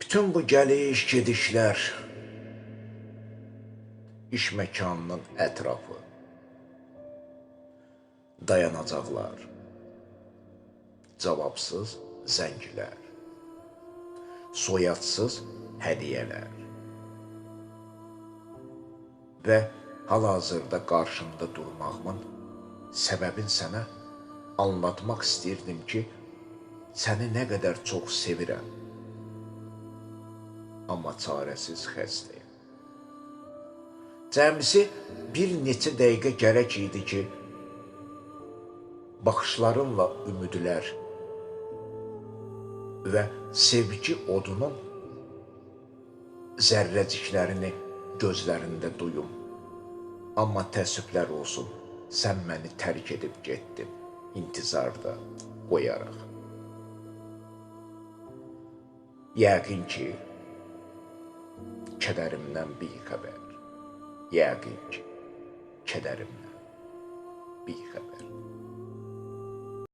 Bütün bu gəliş gedişlər, iş məkanının ətrafı, dayanacaqlar, cavabsız zənglər, soyadsız hədiyyələr və hal-hazırda qarşında durmağımın səbəbin sənə anlatmaq istəyirdim ki, səni nə qədər çox sevirəm, amma çarəsiz xəstəyim. Cəmisi bir neçə dəqiqə gərək idi ki, baxışlarınla ümidlər və sevgi odunun zərrəciklərini gözlərində duyum. Amma təəssüflər olsun, sən məni tərk edib getdin, intizarda qoyaraq. Yəqin ki, kədərimdən bixəbər, yəqin ki, kədərimdən bixəbər.